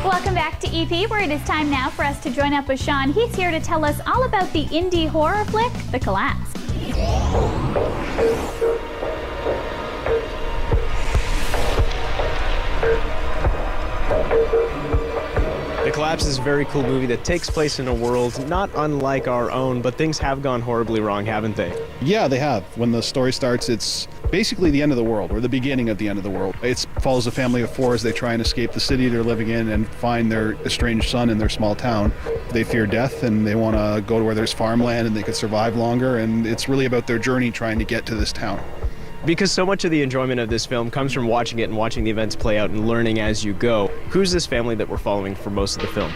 Welcome back to EP, where it is time now for us to join up with Sean. He's here to tell us all about the indie horror flick, The Collapse. The Collapse is a very cool movie that takes place in a world not unlike our own, but things have gone horribly wrong, haven't they? Yeah, they have. When the story starts, it's basically the end of the world, or the beginning of the end of the world. It follows a family of four as they try and escape the city they're living in and find their estranged son in their small town. They fear death and they want to go to where there's farmland and they could survive longer, and it's really about their journey trying to get to this town. Because so much of the enjoyment of this film comes from watching it and watching the events play out and learning as you go. Who's this family that we're following for most of the film?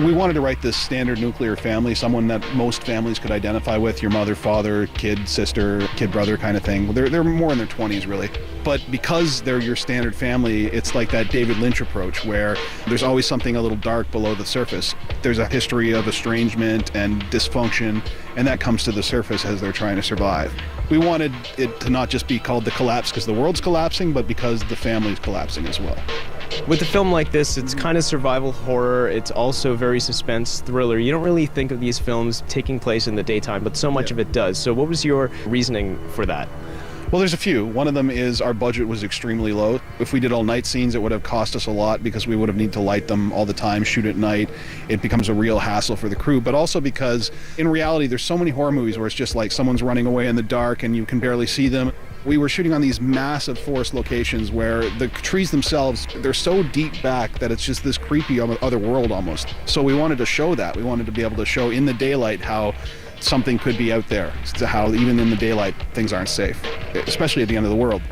We wanted to write this standard nuclear family, someone that most families could identify with, your mother, father, kid, sister, kid, brother kind of thing. They're more in their 20s, really. But because they're your standard family, it's like that David Lynch approach where there's always something a little dark below the surface. There's a history of estrangement and dysfunction, and that comes to the surface as they're trying to survive. We wanted it to not just be called The Collapse because the world's collapsing, but because the family's collapsing as well. With a film like this, it's kind of survival horror. It's also very suspense thriller. You don't really think of these films taking place in the daytime, but so much of it does. So what was your reasoning for that? Well, there's a few. One of them is our budget was extremely low. If we did all night scenes, it would have cost us a lot because we would have needed to light them all the time, shoot at night. It becomes a real hassle for the crew, but also because in reality, there's so many horror movies where it's just like someone's running away in the dark and you can barely see them. We were shooting on these massive forest locations where the trees themselves, they're so deep back that it's just this creepy other world almost. So we wanted to show that. We wanted to be able to show in the daylight how something could be out there, how even in the daylight things aren't safe, especially at the end of the world.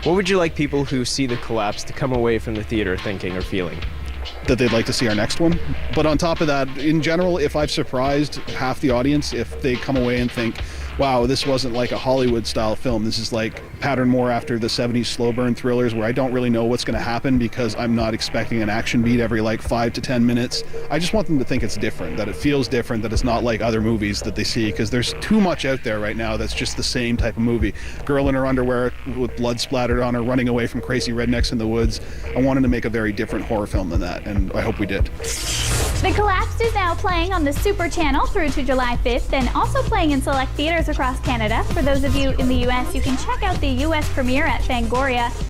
What would you like people who see The Collapse to come away from the theater thinking or feeling? That they'd like to see our next one. But on top of that, in general, if I've surprised half the audience, if they come away and think, wow, this wasn't like a Hollywood-style film. This is like patterned more after the 70s slow burn thrillers where I don't really know what's going to happen because I'm not expecting an action beat every like 5 to 10 minutes. I just want them to think it's different, that it feels different, that it's not like other movies that they see, because there's too much out there right now that's just the same type of movie. Girl in her underwear with blood splattered on her running away from crazy rednecks in the woods. I wanted to make a very different horror film than that, and I hope we did. The Collapse is now playing on the Super Channel through to July 5th and also playing in select theaters across Canada. For those of you in the U.S., you can check out the U.S. premiere at Fangoria.